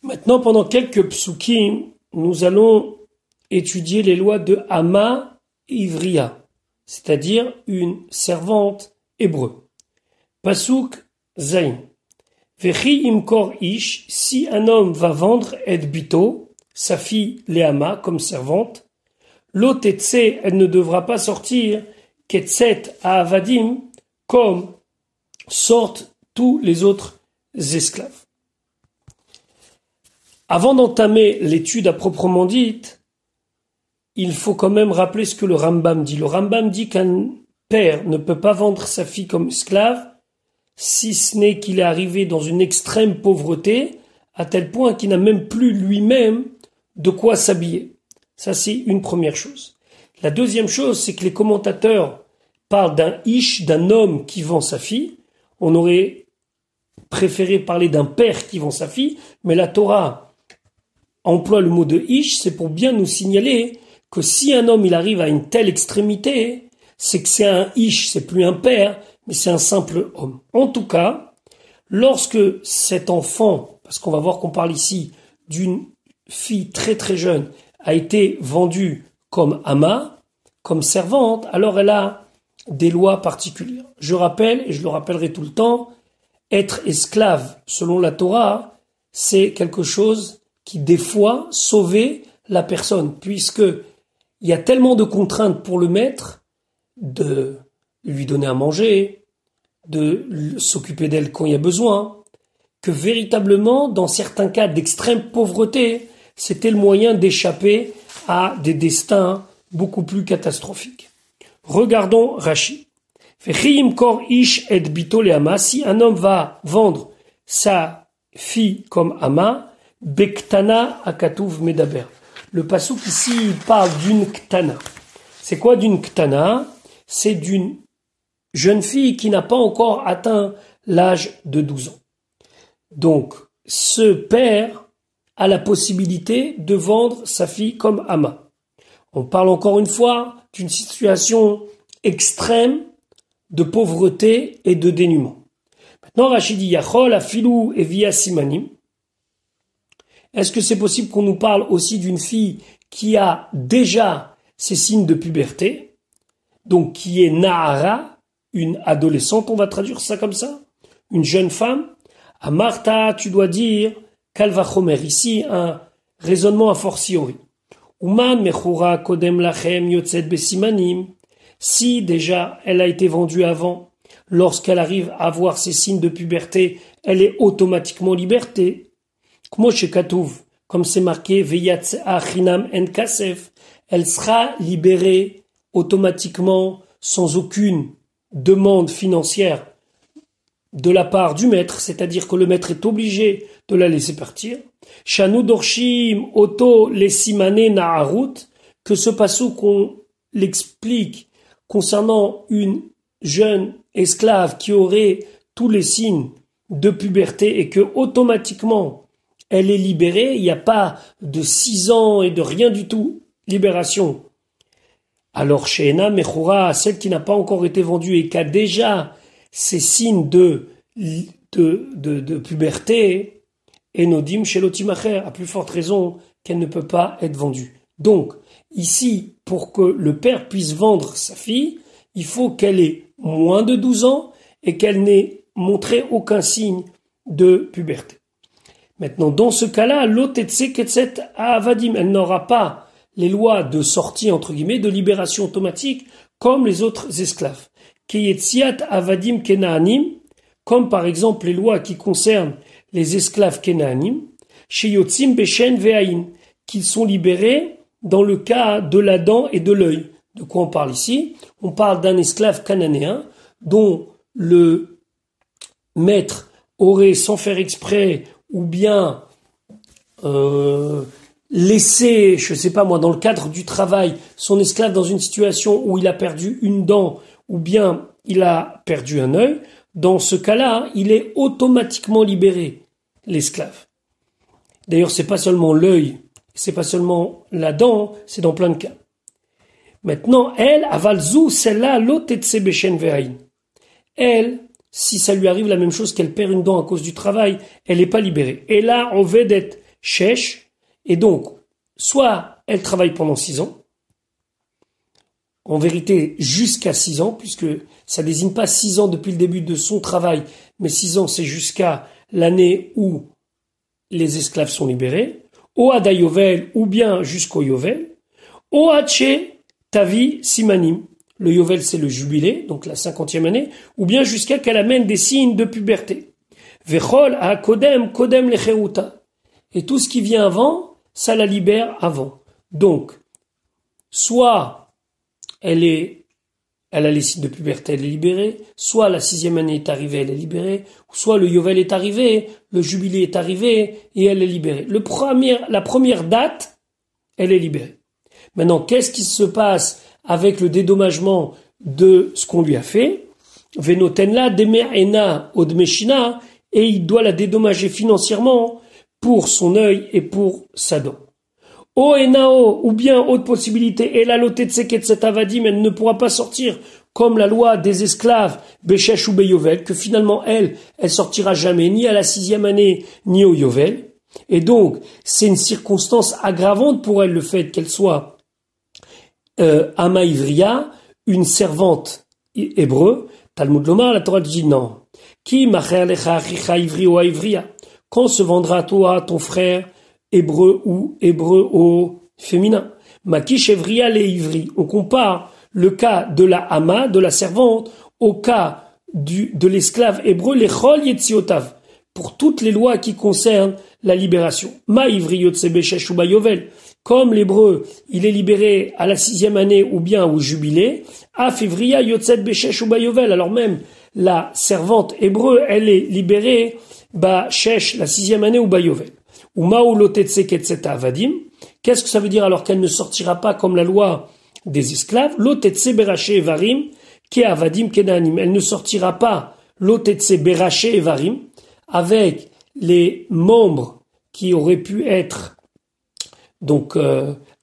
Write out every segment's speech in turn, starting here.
Maintenant, pendant quelques psukim, nous allons étudier les lois de Hama Ivria, c'est-à-dire une servante hébreu. Pasuk Zain. Vechi imkor ish, si un homme va vendre et bito, sa fille Léama, comme servante, l'otetse, elle ne devra pas sortir ketset à avadim, comme sortent tous les autres esclaves. Avant d'entamer l'étude à proprement dite, il faut quand même rappeler ce que le Rambam dit. Le Rambam dit qu'un père ne peut pas vendre sa fille comme esclave si ce n'est qu'il est arrivé dans une extrême pauvreté, à tel point qu'il n'a même plus lui-même de quoi s'habiller. Ça, c'est une première chose. La deuxième chose, c'est que les commentateurs parlent d'un ish, d'un homme qui vend sa fille. On aurait préféré parler d'un père qui vend sa fille, mais la Torah emploie le mot de ish, c'est pour bien nous signaler que si un homme il arrive à une telle extrémité, c'est que c'est un ish, c'est plus un père, mais c'est un simple homme. En tout cas, lorsque cet enfant, parce qu'on va voir qu'on parle ici d'une fille très très jeune, a été vendue comme ama, comme servante, alors elle a des lois particulières. Je rappelle, et je le rappellerai tout le temps, être esclave, selon la Torah, c'est quelque chose qui, des fois, sauvait la personne, puisque il y a tellement de contraintes pour le maître, de lui donner à manger, de s'occuper d'elle quand il y a besoin, que véritablement, dans certains cas d'extrême pauvreté, c'était le moyen d'échapper à des destins beaucoup plus catastrophiques. Regardons Rashi. Si un homme va vendre sa fille comme ama, bektana akatuv medaber. Le pasuk ici il parle d'une ktana. C'est quoi d'une ktana? C'est d'une jeune fille qui n'a pas encore atteint l'âge de 12 ans. Donc, ce père a la possibilité de vendre sa fille comme ama. On parle encore une fois d'une situation extrême de pauvreté et de dénuement. Maintenant, Rachid dit Yachol, Afilou et Via Simanim. Est-ce que c'est possible qu'on nous parle aussi d'une fille qui a déjà ses signes de puberté, donc qui est Nahara, une adolescente, on va traduire ça comme ça, une jeune femme? À Martha, tu dois dire Kalvachomer, ici un raisonnement a fortiori. Uman mechura kodem lachem yotzet besimanim. Si déjà elle a été vendue avant, lorsqu'elle arrive à avoir ses signes de puberté, elle est automatiquement liberté. Comme c'est marqué, chinam en kasef, elle sera libérée automatiquement sans aucune demande financière de la part du maître, c'est-à-dire que le maître est obligé de la laisser partir. Shanu dorshim oto lesimane na'arut, que ce passage qu'on l'explique concernant une jeune esclave qui aurait tous les signes de puberté et que automatiquement elle est libérée, il n'y a pas de 6 ans et de rien du tout, libération. Alors Sheena Mechura, celle qui n'a pas encore été vendue et qui a déjà ces signes de puberté, Enodim Shelotimacher, à plus forte raison qu'elle ne peut pas être vendue. Donc, ici, pour que le père puisse vendre sa fille, il faut qu'elle ait moins de 12 ans et qu'elle n'ait montré aucun signe de puberté. Maintenant, dans ce cas-là, l'otetse ketset avadim, elle n'aura pas les lois de sortie, entre guillemets, de libération automatique, comme les autres esclaves. Keyetziat avadim kenaanim, comme par exemple les lois qui concernent les esclaves kenaanim, sheyotzim beshen ve'ain, qu'ils sont libérés dans le cas de la dent et de l'œil. De quoi on parle ici? On parle d'un esclave cananéen dont le maître aurait, sans faire exprès, ou bien laisser, je sais pas moi, dans le cadre du travail, son esclave dans une situation où il a perdu une dent, ou bien il a perdu un œil. Dans ce cas-là, il est automatiquement libéré, l'esclave. D'ailleurs, c'est pas seulement l'œil, c'est pas seulement la dent, c'est dans plein de cas. Maintenant, elle, avalzou, celle-là, l'otetse beshen ve'ain. Elle, si ça lui arrive la même chose qu'elle perd une dent à cause du travail, elle n'est pas libérée. Et là, on veut d'être shesh. Et donc, soit elle travaille pendant 6 ans, en vérité jusqu'à 6 ans, puisque ça désigne pas 6 ans depuis le début de son travail, mais 6 ans c'est jusqu'à l'année où les esclaves sont libérés, ou Ada Yovel, ou bien jusqu'au Yovel, ou Hache Tavi Simanim. Le Yovel c'est le jubilé, donc la 50e année, ou bien jusqu'à qu'elle amène des signes de puberté. Vechol a Kodem, Kodem Lecheruta. Et tout ce qui vient avant, ça la libère avant. Donc, soit elle a les signes de puberté, elle est libérée, soit la 6e année est arrivée, elle est libérée, soit le Yovel est arrivé, le jubilé est arrivé, et elle est libérée. La première date, elle est libérée. Maintenant, qu'est-ce qui se passe avec le dédommagement de ce qu'on lui a fait? Venotenla demerena odmeshina, et il doit la dédommager financièrement pour son œil et pour sa dent. O enao, ou bien autre possibilité, et la loté tseket cet avadim, elle ne pourra pas sortir comme la loi des esclaves, Beshesh ou Beyovel, que finalement elle sortira jamais, ni à la 6e année, ni au Yovel. Et donc, c'est une circonstance aggravante pour elle, le fait qu'elle soit Ama Ivria, une servante hébreu. Talmud Lomar, la Torah dit non. Qui macher lecha achicha ivri ou ivria? Quand se vendra toi ton frère hébreu ou hébreu au féminin? Makish evria le ivri. On compare le cas de la ama, de la servante, au cas de l'esclave hébreu, les chol yetziotav, pour toutes les lois qui concernent la libération. Ma ivri yotse beshesh ou bayovel. Comme l'hébreu, il est libéré à la 6e année ou bien au jubilé, af ivria yotset beshesh ou bayovel. Alors même, la servante hébreu, elle est libérée, shesh, la 6e année ou bayovel. Ou maoulotetze ketseta avadim. Qu'est-ce que ça veut dire alors qu'elle ne sortira pas comme la loi des esclaves? Lotetse beraché evarim, ke avadim kenanim. Elle ne sortira pas lotetse beraché evarim, avec les membres qui auraient pu être donc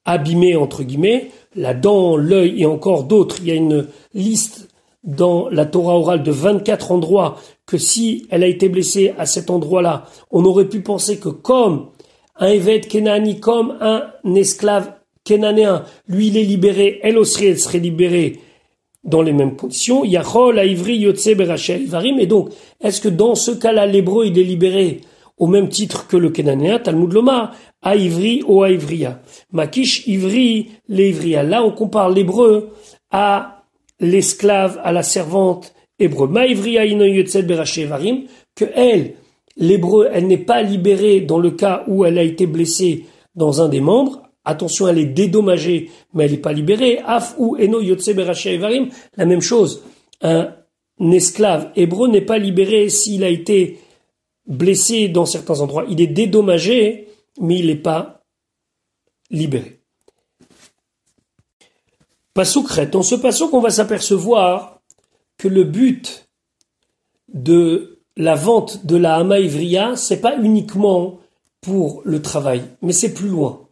abîmés entre guillemets, la dent, l'œil et encore d'autres. Il y a une liste dans la Torah orale de 24 endroits que si elle a été blessée à cet endroit-là, on aurait pu penser que comme un évêque kénani, comme un esclave kénanéen, lui il est libéré, elle aussi elle serait libérée dans les mêmes conditions. Yachol haïvri yotse berachel ivarim. Et donc, est-ce que dans ce cas-là, l'hébreu il est libéré au même titre que le kénanéen? Talmud Lomar, haïvri ou haïvria. Makish ivri leivria. Là, on compare l'hébreu à l'esclave, à la servante hébreu. Maïvria ino yotse berachel ivarim. Que elle, l'hébreu, elle n'est pas libérée dans le cas où elle a été blessée dans un des membres. Attention, elle est dédommagée, mais elle n'est pas libérée. Af ou eno yotse berachel ivarim. La même chose. Un esclave hébreu n'est pas libéré s'il a été blessé dans certains endroits. Il est dédommagé, mais il n'est pas libéré. Passouk. Dans ce passouk, on va s'apercevoir que le but de la vente de la Hama Ivriya, c'est pas uniquement pour le travail, mais c'est plus loin.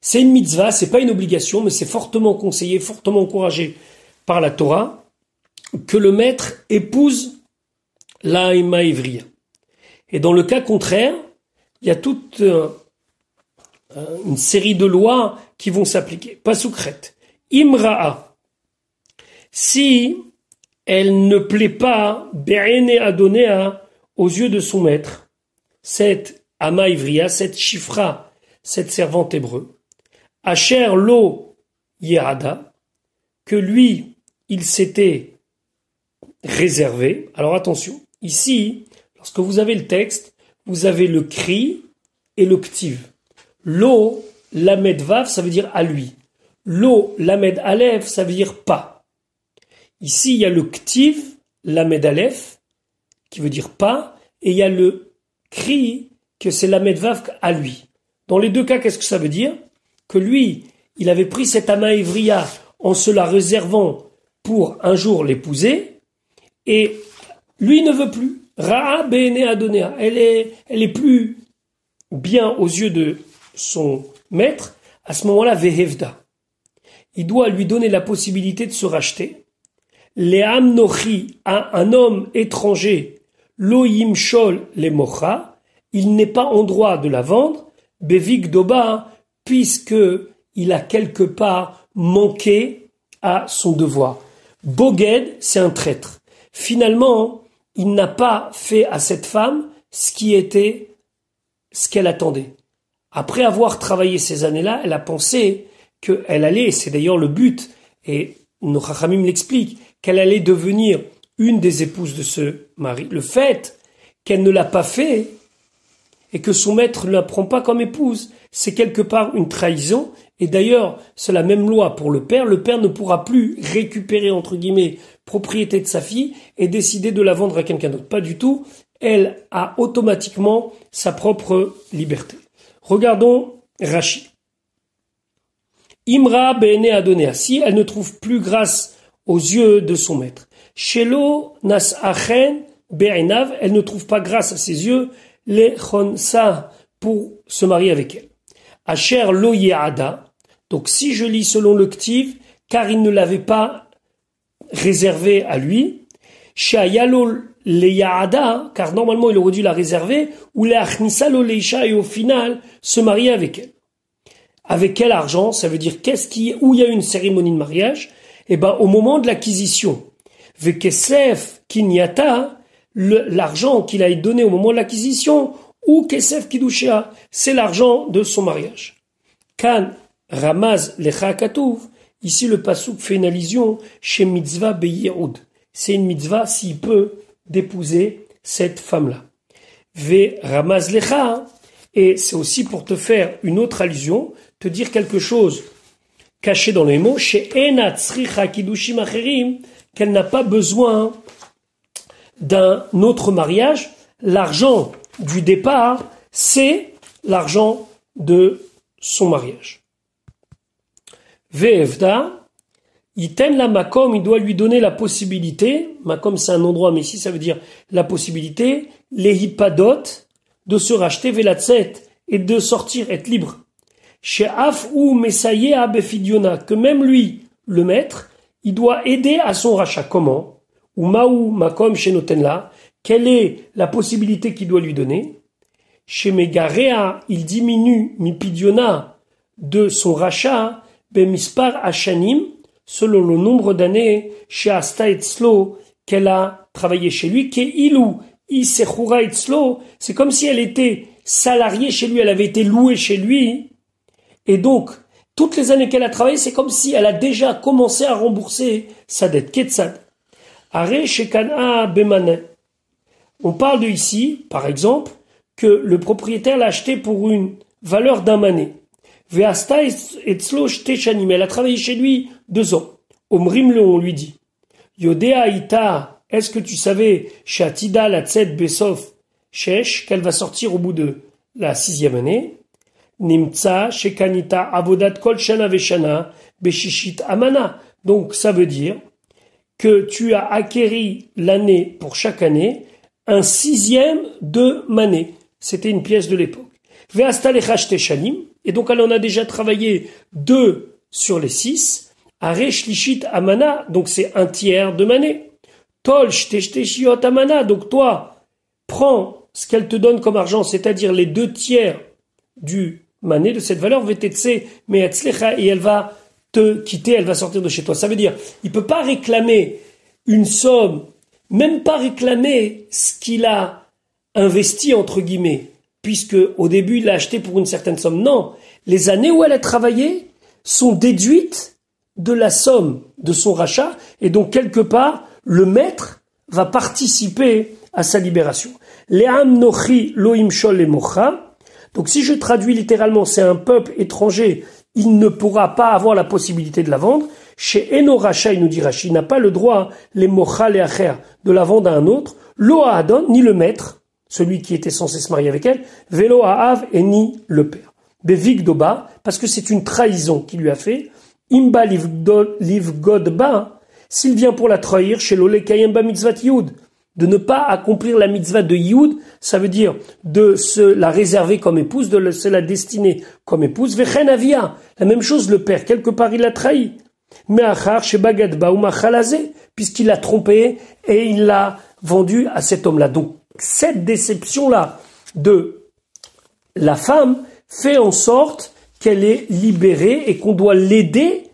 C'est une mitzvah, c'est pas une obligation, mais c'est fortement conseillé, fortement encouragé par la Torah, que le maître épouse la Hama Ivriya. Et dans le cas contraire, il y a toute une série de lois qui vont s'appliquer. Pasukret. Imra'a. Si elle ne plaît pas, Be'ene Adonea, aux yeux de son maître, cette Hama Ivriya, cette Shifra, cette servante hébreu, Asher lo Yerada, que lui, il s'était réservé. Alors attention, ici, lorsque vous avez le texte, vous avez le cri et le ktiv. Lo, lamed vav, ça veut dire à lui. Lo, lamed alef, ça veut dire pas. Ici, il y a le ktiv, lamed alef, qui veut dire pas, et il y a le cri, que c'est lamed vav à lui. Dans les deux cas, qu'est-ce que ça veut dire? Que lui, il avait pris cette Hama Ivriya en se la réservant pour un jour l'épouser, et lui ne veut plus. Ra'a Be'ene Adonea. Elle est plus bien aux yeux de son maître. À ce moment-là, Vehevda. Il doit lui donner la possibilité de se racheter. Le'am nochi, à un homme étranger, lo yimshol le mocha, il n'est pas en droit de la vendre, Bevik Doba, puisque il a quelque part manqué à son devoir. Boged, c'est un traître. Finalement, il n'a pas fait à cette femme ce qu'elle attendait. Après avoir travaillé ces années-là, elle a pensé qu'elle allait, c'est d'ailleurs le but, et nos Chachamim l'expliquent, qu'elle allait devenir une des épouses de ce mari. Le fait qu'elle ne l'a pas fait et que son maître ne la prend pas comme épouse, c'est quelque part une trahison. Et d'ailleurs, c'est la même loi pour le père. Le père ne pourra plus récupérer, entre guillemets, propriété de sa fille et décider de la vendre à quelqu'un d'autre. Pas du tout. Elle a automatiquement sa propre liberté. Regardons Rashi. Imra Bene Adonea. Si elle ne trouve plus grâce aux yeux de son maître. Shelo Nas Achen Be'enav. Elle ne trouve pas grâce à ses yeux. Les Chonsa pour se marier avec elle. Asher Lo Ye'ada. Donc si je lis selon le Ktiv, car il ne l'avait pas réservé à lui. Shayalo Le Ya'ada, car normalement il aurait dû la réserver. Ou Le Achnisa Lo Leisha, et au final se marier avec elle. Avec quel argent? Ça veut dire où il y a une cérémonie de mariage? Eh ben, au moment de l'acquisition. Vekesef Kinyata, l'argent qu'il a donné au moment de l'acquisition, ou Kesef Kiddusha, c'est l'argent de son mariage. Kan Ramaz Lecha Katuv, ici le pasuk fait une allusion chez mitzvah Beyehoud. C'est une mitzvah s'il peut d'épouser cette femme-là. Ve Ramaz Lecha, et c'est aussi pour te faire une autre allusion, te dire quelque chose caché dans les mots, chez Ena Tzricha Kiddushim Acherim, qu'elle n'a pas besoin d'un autre mariage. L'argent du départ, c'est l'argent de son mariage. Ve'evda, Yiten la makom, il doit lui donner la possibilité, makom c'est un endroit, mais ici ça veut dire la possibilité, les hipadot, de se racheter velatzet, et de sortir, être libre. Chez Af ou Messaye à Befidiona, que même lui, le maître, il doit aider à son rachat. Comment? Ou Maou Makom chez Notenla, quelle est la possibilité qu'il doit lui donner? Chez Megarea, il diminue Mipidiona de son rachat, Bemispar Hashanim, selon le nombre d'années, chez Asta Etzlo, qu'elle a travaillé chez lui, qui est Ilou, Isechura Etzlo, c'est comme si elle était salariée chez lui, elle avait été louée chez lui. Et donc, toutes les années qu'elle a travaillé, c'est comme si elle a déjà commencé à rembourser sa dette. Ketzad. Are Shekana Bemane. On parle de ici, par exemple, que le propriétaire l'a acheté pour une valeur d'un mané. Veasta etzlo shteshanim. Elle a travaillé chez lui 2 ans. Omrim le, on lui dit. Yodea ita, est-ce que tu savais, Shatida la tzed besof shesh, qu'elle va sortir au bout de la 6e année? Nimtsa, Shekanita, Avodat Kol Shana Veshana, Beshishit Amana. Donc, ça veut dire que tu as acquéri l'année pour chaque année, un 6e de mané. C'était une pièce de l'époque. Ve'asta lechash teshanim. Et donc, elle en a déjà travaillé 2 sur les 6. Aresh lishit amana. Donc, c'est 1/3 de mané. Tol shteshiot amana. Donc, toi, prends ce qu'elle te donne comme argent, c'est-à-dire les 2/3 du mané de cette valeur, vetetse me'atzlecha, et elle va te quitter, elle va sortir de chez toi. Ça veut dire, il peut pas réclamer une somme, même pas réclamer ce qu'il a investi, entre guillemets, puisque au début, il l'a acheté pour une certaine somme. Non. Les années où elle a travaillé sont déduites de la somme de son rachat, et donc, quelque part, le maître va participer à sa libération. Le'am nochi loim shol lemocha. Donc si je traduis littéralement, c'est un peuple étranger, il ne pourra pas avoir la possibilité de la vendre. Chez Eno Racha, il nous dit Rashi, il n'a pas le droit, les mocha, les acher, de la vendre à un autre. Lo Adon, ni le maître, celui qui était censé se marier avec elle, Velo Av, et ni le père. Bevik Doba, parce que c'est une trahison qu'il lui a fait. Imba liv Godba, s'il vient pour la trahir, chez Lole Kayemba Mitzvat Yud, de ne pas accomplir la mitzvah de Yud, ça veut dire de se la réserver comme épouse, de se la destiner comme épouse. Vechen avia, la même chose le père, quelque part il l'a trahi. Mais achar chez Bagadba ou Machalazé, puisqu'il l'a trompé et il l'a vendu à cet homme-là. Donc cette déception-là de la femme fait en sorte qu'elle est libérée et qu'on doit l'aider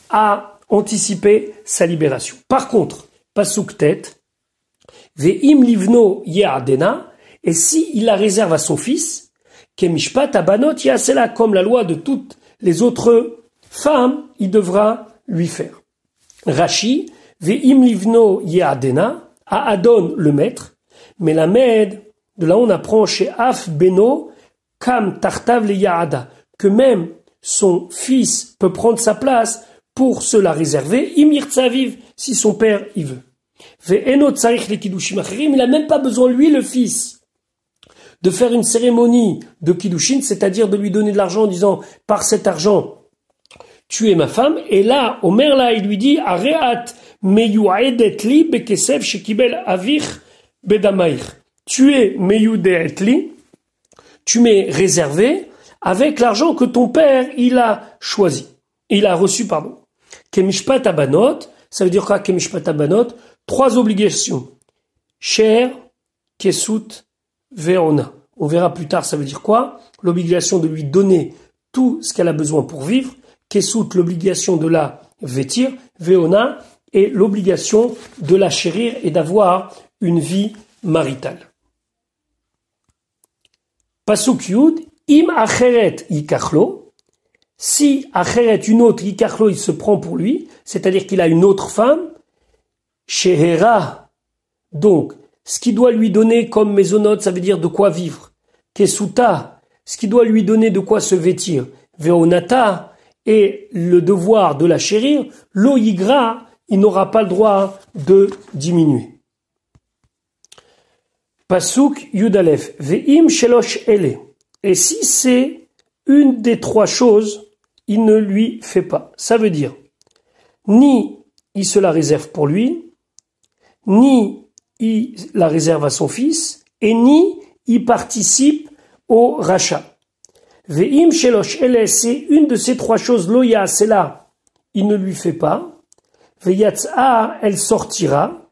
à anticiper sa libération. Par contre, pasuk tête, ve'im livno ye'adena, et si il la réserve à son fils, kemishpat abanot yasela, comme la loi de toutes les autres femmes, il devra lui faire. Rashi, ve'im livno ye'adena, à Adon le maître, mais la med, de là on apprend chez Af Beno, Kam Tartav le Yaada, que même son fils peut prendre sa place pour se la réserver, Imir Tzaviv, si son père y veut. Ve'eno tsarich le kiddushim acherim, il n'a même pas besoin, lui, le fils, de faire une cérémonie de kiddushin, c'est-à-dire de lui donner de l'argent en disant, par cet argent, tu es ma femme, et là, Omer là, il lui dit, Areat meyuaedet li bekesef shekibel avich bedamair. Tu es meyuaedet li, tu m'es réservé avec l'argent que ton père, il a choisi. Il a reçu, pardon. Kemishpat abanot, ça veut dire quoi, Kemishpat abanot? 3 obligations. Cher, kesut, veona. On verra plus tard, ça veut dire quoi? L'obligation de lui donner tout ce qu'elle a besoin pour vivre. Kesut, l'obligation de la vêtir. Veona, et l'obligation de la chérir et d'avoir une vie maritale. Pasuk Yud, im acheret yikachlo, si acheret, une autre, yikachlo, il se prend pour lui, c'est-à-dire qu'il a une autre femme, shehera, donc, ce qu'il doit lui donner comme mésonote, ça veut dire de quoi vivre, kesuta, ce qu'il doit lui donner de quoi se vêtir, veonata, et le devoir de la chérir, lo yigra, il n'aura pas le droit de diminuer. Pasuk Yudalef, ve'im shelosh ele. Et si c'est une des 3 choses, il ne lui fait pas. Ça veut dire, ni il se la réserve pour lui, ni il la réserve à son fils, et ni il participe au rachat. Ve'im shelosh ele, c'est une de ces 3 choses, loya, c'est là, il ne lui fait pas. Ve'yatsa, elle sortira.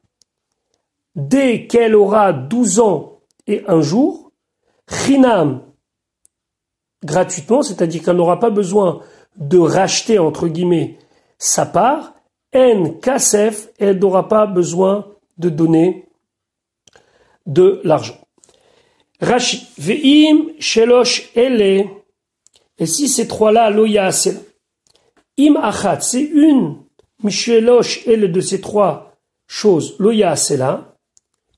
Dès qu'elle aura 12 ans et 1 jour, chinam, gratuitement, c'est-à-dire qu'elle n'aura pas besoin de racheter, entre guillemets, sa part, en kasef, elle n'aura pas besoin de donner de l'argent. Rashi, ve'im shelosh ele, et si ces 3-là, loya asela, im achat, c'est une, mishelosh ele, de ces 3 choses, loya asela,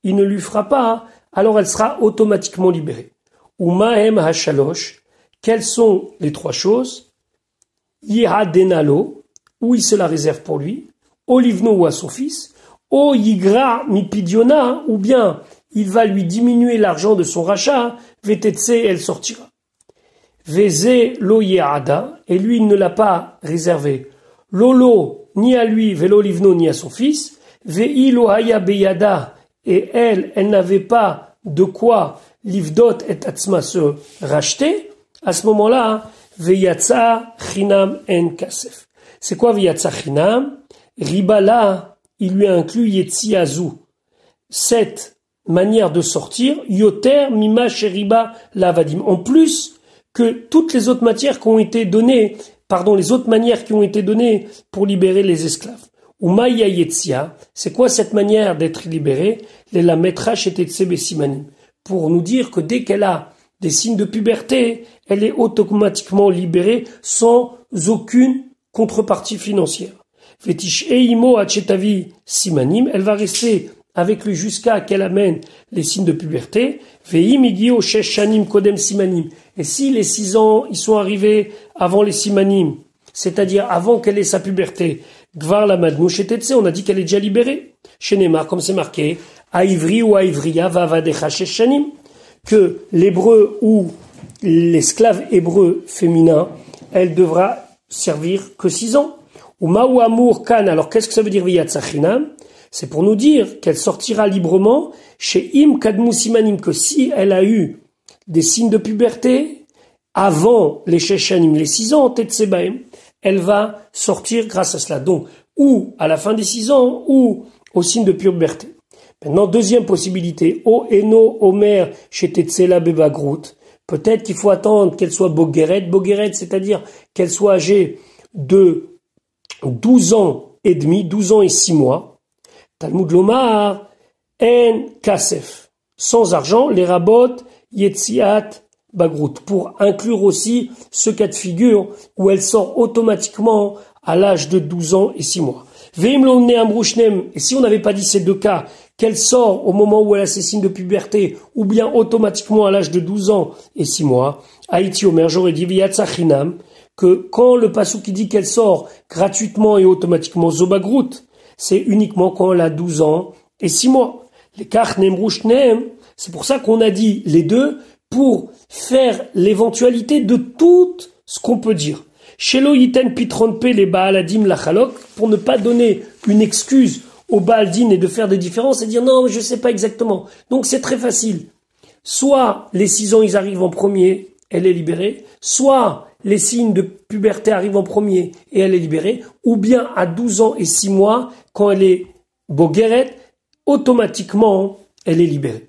il ne lui fera pas, alors elle sera automatiquement libérée. Ou ma'em hashalosh, quelles sont les 3 choses? Yihadenalo, où il se la réserve pour lui, Olivno ou à son fils, O yigra mipidiona, ou bien il va lui diminuer l'argent de son rachat, vetetse, elle sortira. Veze lo yehada, et lui il ne l'a pas réservé. Lolo, ni à lui, velo livno, ni à son fils, vei lo haya beyada, et elle n'avait pas de quoi livdot et atzma se racheter, à ce moment-là, veyatsa chinam en kasef. C'est quoi veyatsa chinam? Ribala, il lui a inclus yetsi azu. Cette manière de sortir, yoter mima sheriba lavadim. En plus que toutes les autres matières qui ont été données, les autres manières qui ont été données pour libérer les esclaves. Umaya yetzia, c'est quoi cette manière d'être libérée? Les la metra shetetze simanim. Pour nous dire que dès qu'elle a des signes de puberté, elle est automatiquement libérée sans aucune contrepartie financière. Fetish eimo achetavi simanim, elle va rester avec lui jusqu'à qu'elle amène les signes de puberté. Veim igio sheshanim kodem simanim. Et si les 6 ans, ils sont arrivés avant les simanim, c'est-à-dire avant qu'elle ait sa puberté, Gvar la madnou shetetze, on a dit qu'elle est déjà libérée. Chez Neymar, comme c'est marqué, à Ivri ou à Ivria va vadecha sheshanim, que l'hébreu ou l'esclave hébreu féminin, elle devra servir que 6 ans. Ou maou amour kan, alors qu'est-ce que ça veut dire viyatzachinam? C'est pour nous dire qu'elle sortira librement chez im kadmu simanim, que si elle a eu des signes de puberté avant les sheshanim, les 6 ans, tetsebaim, elle va sortir grâce à cela. Donc, ou à la fin des 6 ans, ou au signe de puberté. Maintenant, deuxième possibilité, O eno omer chez tetsela bebagrout, Peut-être qu'il faut attendre qu'elle soit Bogueret, c'est-à-dire qu'elle soit âgée de 12 ans et demi, 12 ans et 6 mois. Talmud Lomar, En Kasef. Sans argent, les rabot, Yetziat, Bagrout. Pour inclure aussi ce cas de figure où elle sort automatiquement à l'âge de 12 ans et 6 mois. Veim lo amrouchnem. Et si on n'avait pas dit ces deux cas, qu'elle sort au moment où elle a ses signes de puberté, ou bien automatiquement à l'âge de 12 ans et 6 mois, Haïti Omer, j'aurais dit Viyatsachinam, que quand le passou qui dit qu'elle sort gratuitement et automatiquement Zobagrout, c'est uniquement quand elle a 12 ans et 6 mois. Les Kachnem Rouchnem, c'est pour ça qu'on a dit les deux, pour faire l'éventualité de tout ce qu'on peut dire. Shelo yiten pitron pe les Baaladim lachalok, pour ne pas donner une excuse au Baaldin et de faire des différences et dire non, je sais pas exactement. Donc c'est très facile. Soit les 6 ans ils arrivent en premier, elle est libérée, soit les signes de puberté arrivent en premier et elle est libérée, ou bien à 12 ans et 6 mois, quand elle est Bogueret, automatiquement elle est libérée.